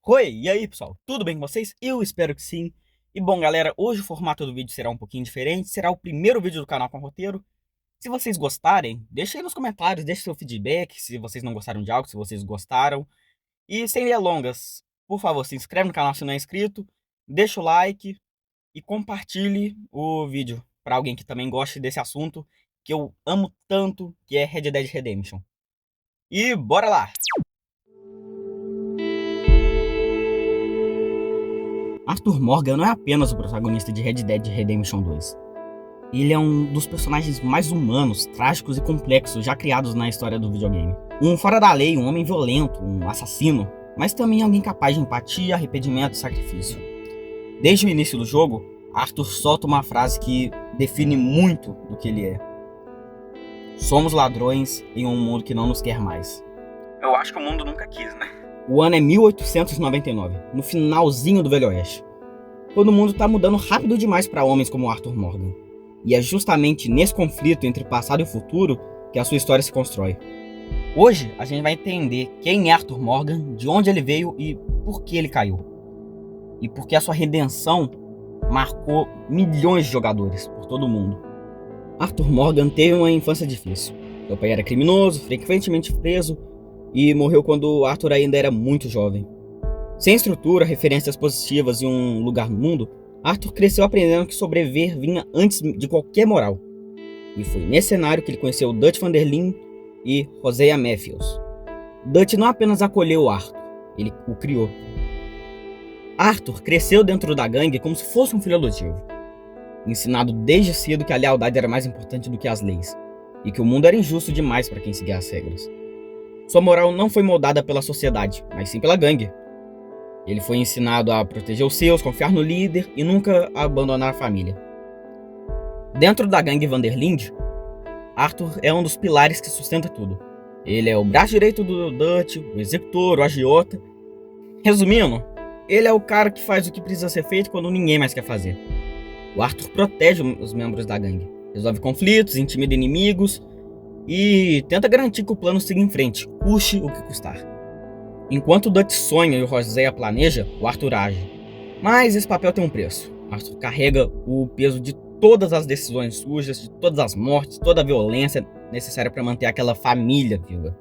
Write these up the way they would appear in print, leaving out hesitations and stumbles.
Oi, e aí pessoal, tudo bem com vocês? Eu espero que sim. E bom galera, hoje o formato do vídeo será um pouquinho diferente, será o primeiro vídeo do canal com roteiro. Se vocês gostarem, deixa aí nos comentários, deixa seu feedback, se vocês não gostaram de algo, se vocês gostaram. E sem delongas, por favor, se inscreve no canal se não é inscrito, deixa o like e compartilhe o vídeo para alguém que também goste desse assunto que eu amo tanto, que é Red Dead Redemption. E bora lá! Arthur Morgan não é apenas o protagonista de Red Dead Redemption 2. Ele é um dos personagens mais humanos, trágicos e complexos já criados na história do videogame. Um fora da lei, um homem violento, um assassino, mas também alguém capaz de empatia, arrependimento e sacrifício. Desde o início do jogo, Arthur solta uma frase que define muito do que ele é. Somos ladrões em um mundo que não nos quer mais. Eu acho que o mundo nunca quis, né? O ano é 1899, no finalzinho do Velho Oeste. Todo mundo tá mudando rápido demais para homens como Arthur Morgan. E é justamente nesse conflito entre passado e futuro que a sua história se constrói. Hoje a gente vai entender quem é Arthur Morgan, de onde ele veio e por que ele caiu. E por que a sua redenção marcou milhões de jogadores por todo o mundo. Arthur Morgan teve uma infância difícil. Seu pai era criminoso, frequentemente preso, e morreu quando Arthur ainda era muito jovem. Sem estrutura, referências positivas e um lugar no mundo, Arthur cresceu aprendendo que sobreviver vinha antes de qualquer moral. E foi nesse cenário que ele conheceu Dutch van der Linde e Hosea Matthews. Dutch não apenas acolheu Arthur, ele o criou. Arthur cresceu dentro da gangue como se fosse um filho adotivo, ensinado desde cedo que a lealdade era mais importante do que as leis, e que o mundo era injusto demais para quem seguia as regras. Sua moral não foi moldada pela sociedade, mas sim pela gangue. Ele foi ensinado a proteger os seus, confiar no líder e nunca abandonar a família. Dentro da gangue van der Linde, Arthur é um dos pilares que sustenta tudo. Ele é o braço direito do Dutch, o executor, o agiota. Resumindo, ele é o cara que faz o que precisa ser feito quando ninguém mais quer fazer. O Arthur protege os membros da gangue, resolve conflitos, intimida inimigos e tenta garantir que o plano siga em frente, custe o que custar. Enquanto o Dutch sonha e o Hosea planeja, o Arthur age. Mas esse papel tem um preço. Arthur carrega o peso de todas as decisões sujas, de todas as mortes, toda a violência necessária para manter aquela família viva.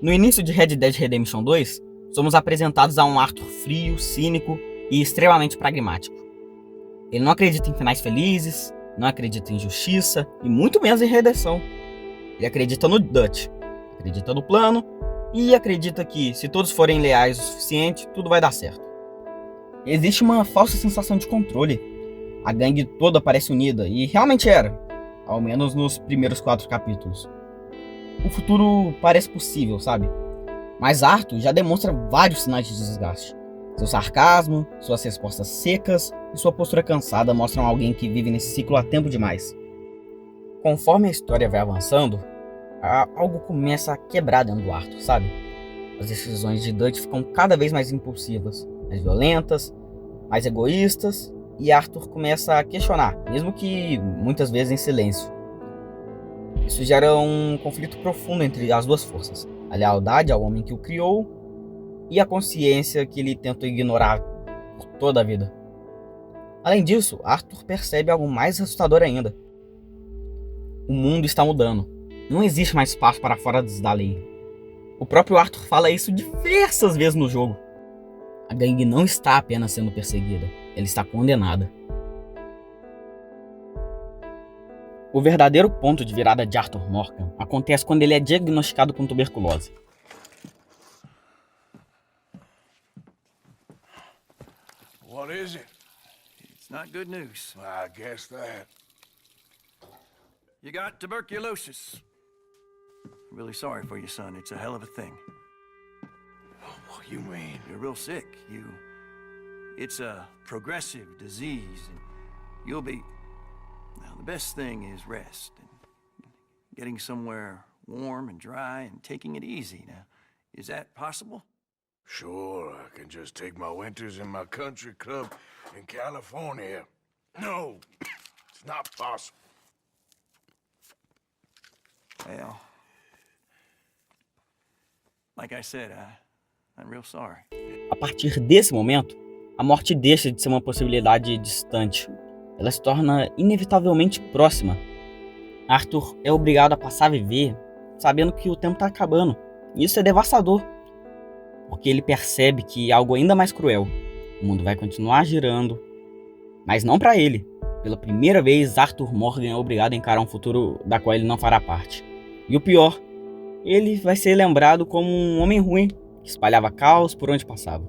No início de Red Dead Redemption 2, somos apresentados a um Arthur frio, cínico e extremamente pragmático. Ele não acredita em finais felizes, não acredita em justiça e muito menos em redenção. Ele acredita no Dutch, acredita no plano e acredita que, se todos forem leais o suficiente, tudo vai dar certo. Existe uma falsa sensação de controle. A gangue toda parece unida, e realmente era, ao menos nos primeiros 4 capítulos. O futuro parece possível, sabe? Mas Arthur já demonstra vários sinais de desgaste. Seu sarcasmo, suas respostas secas e sua postura cansada mostram alguém que vive nesse ciclo há tempo demais. Conforme a história vai avançando, algo começa a quebrar dentro do Arthur, sabe? As decisões de Dutch ficam cada vez mais impulsivas, mais violentas, mais egoístas, e Arthur começa a questionar, mesmo que muitas vezes em silêncio. Isso gera um conflito profundo entre as duas forças, a lealdade ao homem que o criou e a consciência que ele tentou ignorar por toda a vida. Além disso, Arthur percebe algo mais assustador ainda. O mundo está mudando. Não existe mais espaço para fora da lei. O próprio Arthur fala isso diversas vezes no jogo. A gangue não está apenas sendo perseguida, ela está condenada. O verdadeiro ponto de virada de Arthur Morgan acontece quando ele é diagnosticado com tuberculose. What is it? It's not good news. I guess that. You got tuberculosis. Really sorry for you, son. It's a hell of a thing. What you mean? You're real sick. It's a progressive disease, and you'll be... Now, the best thing is rest, and getting somewhere warm and dry, and taking it easy. Now, is that possible? Sure, I can just take my winters in my country club in California. No, it's not possible. Well, like I said, I'm real sorry. A partir desse momento, a morte deixa de ser uma possibilidade distante. Ela se torna inevitavelmente próxima. Arthur é obrigado a passar a viver sabendo que o tempo está acabando. E isso é devastador, porque ele percebe que algo ainda mais cruel. O mundo vai continuar girando, mas não para ele. Pela primeira vez, Arthur Morgan é obrigado a encarar um futuro da qual ele não fará parte. E o pior, ele vai ser lembrado como um homem ruim que espalhava caos por onde passava.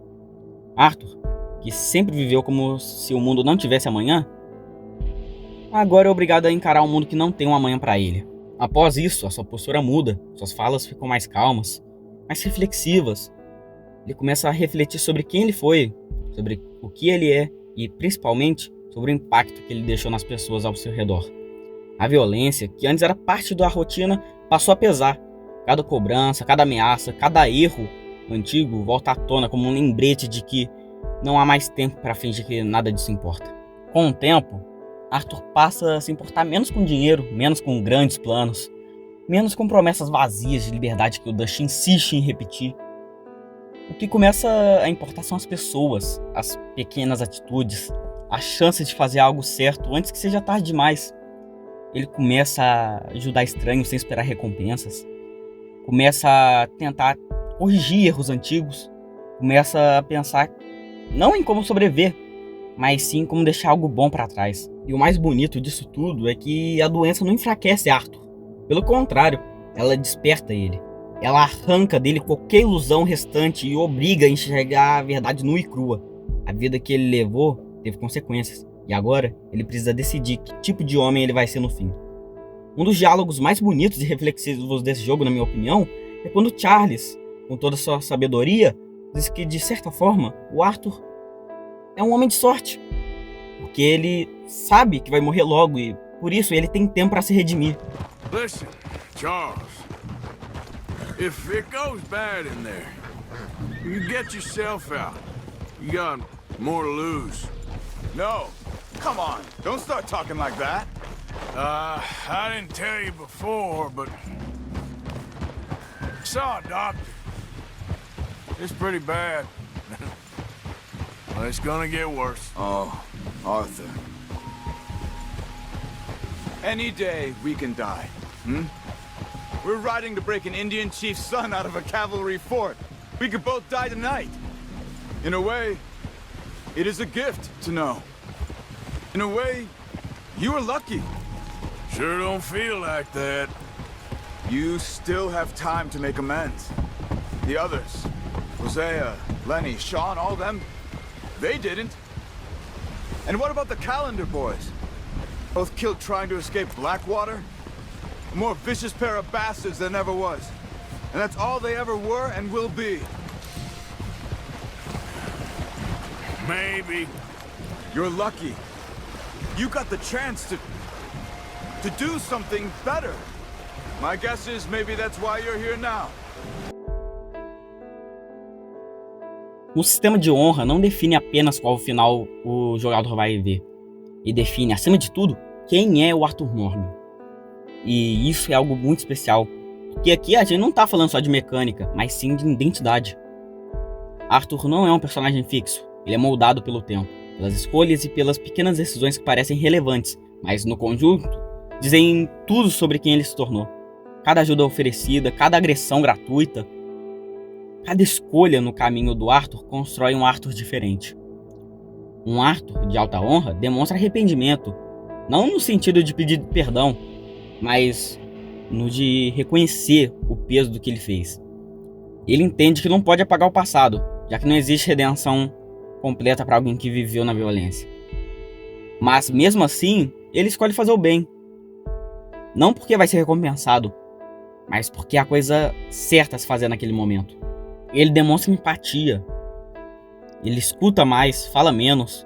Arthur, que sempre viveu como se o mundo não tivesse amanhã, agora é obrigado a encarar um mundo que não tem um amanhã para ele. Após isso, a sua postura muda, suas falas ficam mais calmas, mais reflexivas. Ele começa a refletir sobre quem ele foi, sobre o que ele é e, principalmente, sobre o impacto que ele deixou nas pessoas ao seu redor. A violência, que antes era parte da rotina, passou a pesar. Cada cobrança, cada ameaça, cada erro antigo volta à tona como um lembrete de que não há mais tempo para fingir que nada disso importa. Com o tempo, Arthur passa a se importar menos com dinheiro, menos com grandes planos, menos com promessas vazias de liberdade que o Dusty insiste em repetir. O que começa a importar são as pessoas, as pequenas atitudes, a chance de fazer algo certo antes que seja tarde demais. Ele começa a ajudar estranhos sem esperar recompensas, começa a tentar corrigir erros antigos, começa a pensar não em como sobreviver, mas sim em como deixar algo bom para trás. E o mais bonito disso tudo é que a doença não enfraquece Arthur. Pelo contrário, ela desperta ele. Ela arranca dele qualquer ilusão restante e o obriga a enxergar a verdade nua e crua. A vida que ele levou teve consequências, e agora ele precisa decidir que tipo de homem ele vai ser no fim. Um dos diálogos mais bonitos e reflexivos desse jogo, na minha opinião, é quando Charles, com toda a sua sabedoria, diz que, de certa forma, o Arthur é um homem de sorte, porque ele sabe que vai morrer logo e, por isso, ele tem tempo para se redimir. Listen, Charles. If it goes bad in there, you get yourself out. You got more to lose. No. Come on. Don't start talking like that. I didn't tell you before, but I saw a doctor. It's pretty bad. Well, it's gonna get worse. Oh, Arthur. Any day we can die, We're riding to break an Indian chief's son out of a cavalry fort. We could both die tonight. In a way, it is a gift to know. In a way, you were lucky. Sure don't feel like that. You still have time to make amends. The others, Hosea, Lenny, Sean, all them, they didn't. And what about the Calendar boys? Both killed trying to escape Blackwater? A more vicious pair of bastards than ever was. And that's all they ever were and will be. Maybe. You're lucky. You got the chance to do something better. My guess is maybe that's why you're here now. O sistema de honra não define apenas qual final o jogador vai ver, e define, acima de tudo, quem é o Arthur Morgan. E isso é algo muito especial, porque aqui a gente não tá falando só de mecânica, mas sim de identidade. Arthur não é um personagem fixo, ele é moldado pelo tempo, pelas escolhas e pelas pequenas decisões que parecem relevantes, mas no conjunto dizem tudo sobre quem ele se tornou. Cada ajuda oferecida, cada agressão gratuita, cada escolha no caminho do Arthur constrói um Arthur diferente. Um Arthur de alta honra demonstra arrependimento, não no sentido de pedir perdão, mas no de reconhecer o peso do que ele fez. Ele entende que não pode apagar o passado, já que não existe redenção completa para alguém que viveu na violência. Mas mesmo assim, ele escolhe fazer o bem. Não porque vai ser recompensado, mas porque é a coisa certa a se fazer naquele momento. Ele demonstra empatia. Ele escuta mais, fala menos,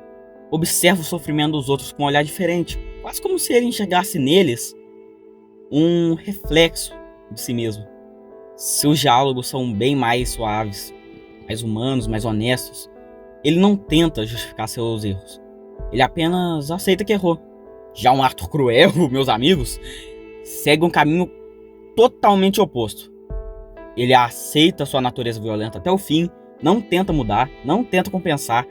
observa o sofrimento dos outros com um olhar diferente, quase como se ele enxergasse neles um reflexo de si mesmo. Seus diálogos são bem mais suaves, mais humanos, mais honestos. Ele não tenta justificar seus erros. Ele apenas aceita que errou. Já um Arthur cruel, meus amigos, segue um caminho totalmente oposto. Ele aceita sua natureza violenta até o fim, não tenta mudar, não tenta compensar,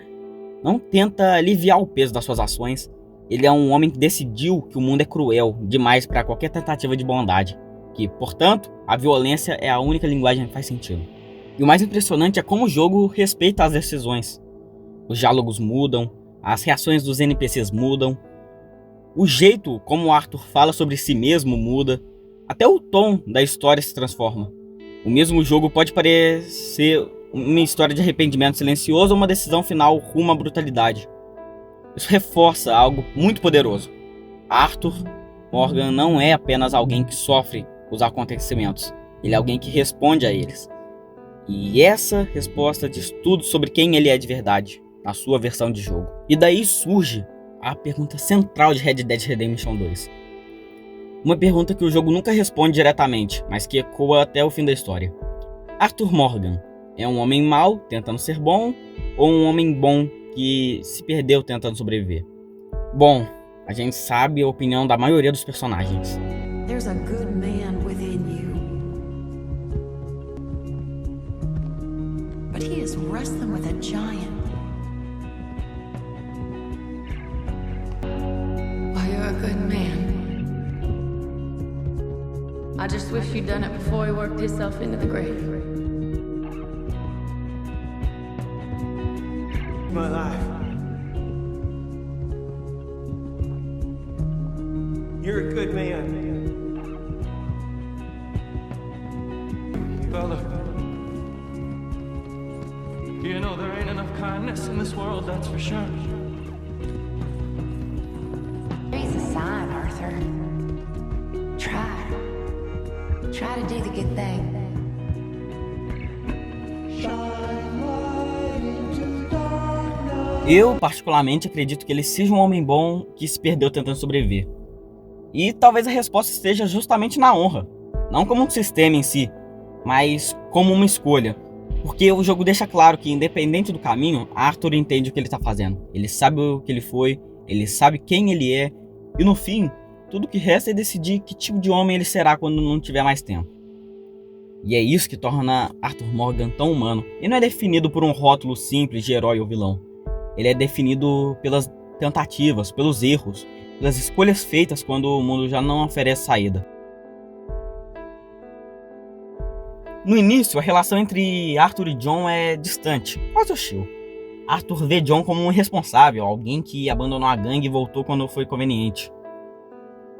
não tenta aliviar o peso das suas ações. Ele é um homem que decidiu que o mundo é cruel demais para qualquer tentativa de bondade, que, portanto, a violência é a única linguagem que faz sentido. E o mais impressionante é como o jogo respeita as decisões. Os diálogos mudam, as reações dos NPCs mudam, o jeito como o Arthur fala sobre si mesmo muda, até o tom da história se transforma. O mesmo jogo pode parecer uma história de arrependimento silencioso ou uma decisão final rumo à brutalidade. Isso reforça algo muito poderoso. Arthur Morgan não é apenas alguém que sofre os acontecimentos, ele é alguém que responde a eles. E essa resposta diz tudo sobre quem ele é de verdade, na sua versão de jogo. E daí surge a pergunta central de Red Dead Redemption 2. Uma pergunta que o jogo nunca responde diretamente, mas que ecoa até o fim da história. Arthur Morgan é um homem mau tentando ser bom, ou um homem bom que se perdeu tentando sobreviver? Bom, a gente sabe a opinião da maioria dos personagens. There's a good man within you. But he is wrestling with a giant. Well, you're a good man. I just wish you'd done it before he worked himself into the grave. My life. You're a good man. Fella. You know there ain't enough kindness in this world, that's for sure. There's a sign, Arthur. Try to do the good thing. Eu, particularmente, acredito que ele seja um homem bom que se perdeu tentando sobreviver. E talvez a resposta esteja justamente na honra. Não como um sistema em si, mas como uma escolha. Porque o jogo deixa claro que, independente do caminho, Arthur entende o que ele está fazendo. Ele sabe o que ele foi, ele sabe quem ele é, e no fim, tudo que resta é decidir que tipo de homem ele será quando não tiver mais tempo. E é isso que torna Arthur Morgan tão humano. Ele não é definido por um rótulo simples de herói ou vilão. Ele é definido pelas tentativas, pelos erros, pelas escolhas feitas quando o mundo já não oferece saída. No início, a relação entre Arthur e John é distante, quase hostil. Arthur vê John como um irresponsável, alguém que abandonou a gangue e voltou quando foi conveniente.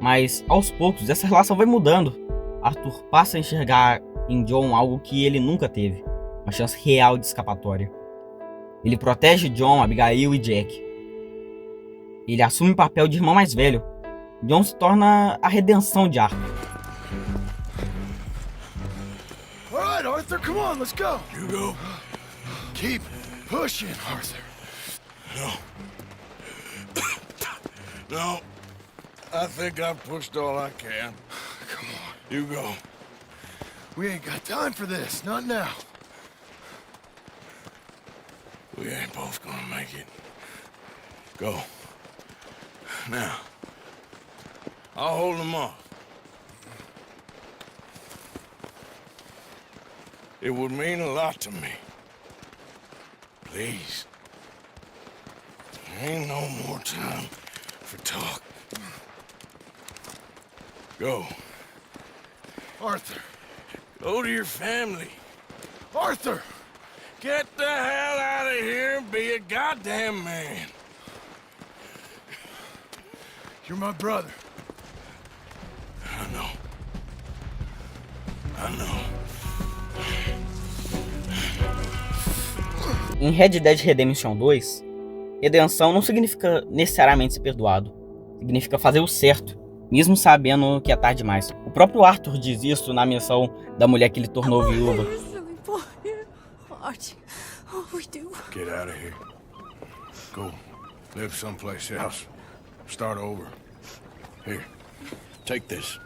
Mas, aos poucos, essa relação vai mudando. Arthur passa a enxergar em John algo que ele nunca teve, uma chance real de escapatória. Ele protege John, Abigail e Jack. Ele assume o papel de irmão mais velho. John se torna a redenção de Arthur. All right, Arthur, come on, let's go. You go. Keep pushing, Arthur. No, I think I've pushed all I can. Come on. You go. We ain't got time for this, not now. We ain't both gonna make it. Go. Now. I'll hold them off. It would mean a lot to me. Please. There ain't no more time for talk. Go. Arthur. Go to your family. Arthur! Get the hell out of here and be a goddamn man. You're my brother. I know. I know. Em Red Dead Redemption 2, redenção não significa necessariamente ser perdoado. Significa fazer o certo, mesmo sabendo que é tarde demais. O próprio Arthur diz isso na missão da mulher que ele tornou viúva. Get out of here. Go. Live someplace else. Start over. Here. Take this.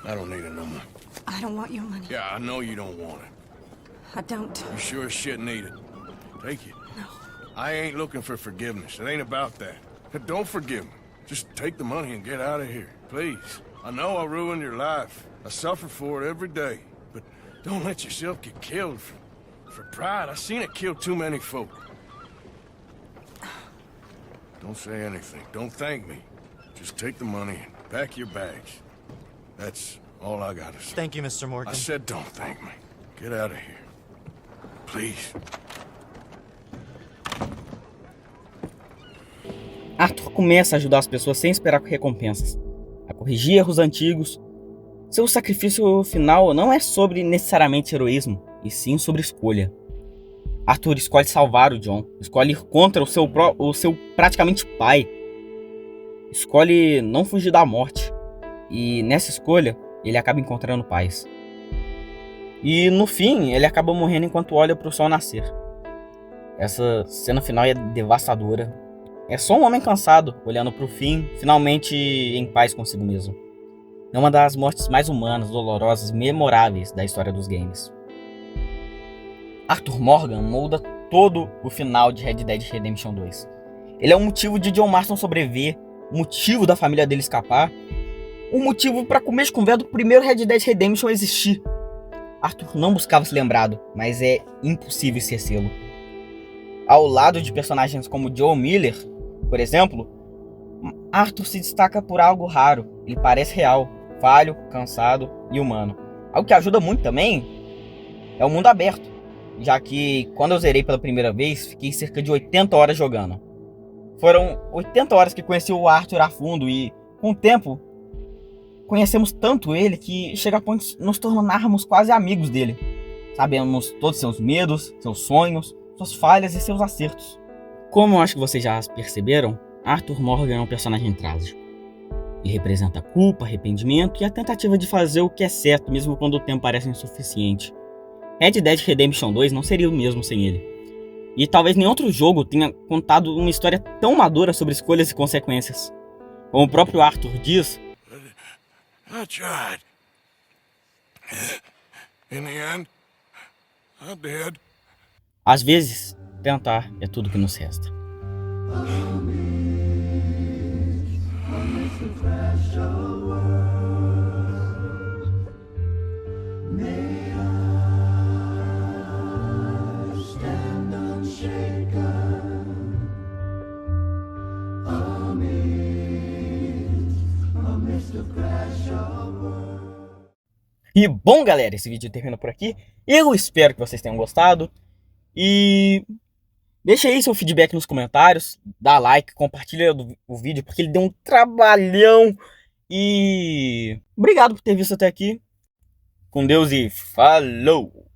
I don't need it no more. I don't want your money. Yeah, I know you don't want it. I don't. You sure as shit need it. Take it. No. I ain't looking for forgiveness. It ain't about that. Don't forgive me. Just take the money and get out of here. Please. I know I ruined your life. I suffer for it every day. But don't let yourself get killed for For pride, I seen it kill too many folk. Don't say anything. Don't thank me. Just take the money and pack your bags. That's all I gotta say. Thank you, Mr. Morgan. I said don't thank me. Get out of here. Please. Arthur começa a ajudar as pessoas sem esperar recompensas, a corrigir erros antigos. Seu sacrifício final não é sobre necessariamente heroísmo, e sim sobre escolha. Arthur escolhe salvar o John, escolhe ir contra o seu praticamente pai, escolhe não fugir da morte, e nessa escolha ele acaba encontrando paz. E no fim ele acaba morrendo enquanto olha para o sol nascer. Essa cena final é devastadora. É só um homem cansado olhando para o fim, finalmente em paz consigo mesmo. É uma das mortes mais humanas, dolorosas e memoráveis da história dos games. Arthur Morgan molda todo o final de Red Dead Redemption 2. Ele é o motivo de John Marston sobreviver, o motivo da família dele escapar, o motivo para começo com do primeiro Red Dead Redemption existir. Arthur não buscava ser lembrado, mas é impossível esquecê-lo. Ao lado de personagens como Joel Miller, por exemplo, Arthur se destaca por algo raro. Ele parece real, falho, cansado e humano. Algo que ajuda muito também é o mundo aberto, já que quando eu zerei pela primeira vez, fiquei cerca de 80 horas jogando. Foram 80 horas que conheci o Arthur a fundo e, com o tempo, conhecemos tanto ele que chega a ponto de nos tornarmos quase amigos dele. Sabemos todos seus medos, seus sonhos, suas falhas e seus acertos. Como eu acho que vocês já perceberam, Arthur Morgan é um personagem trágico. Ele representa culpa, arrependimento e a tentativa de fazer o que é certo, mesmo quando o tempo parece insuficiente. Red Dead Redemption 2 não seria o mesmo sem ele. E talvez nenhum outro jogo tenha contado uma história tão madura sobre escolhas e consequências. Como o próprio Arthur diz, I tried. In the end, I did. às vezes, tentar é tudo que nos resta. E bom, galera, esse vídeo termina por aqui. Eu espero que vocês tenham gostado. E deixa aí seu feedback nos comentários. Dá like, compartilha o vídeo, porque ele deu um trabalhão. E obrigado por ter visto até aqui. Com Deus e falou!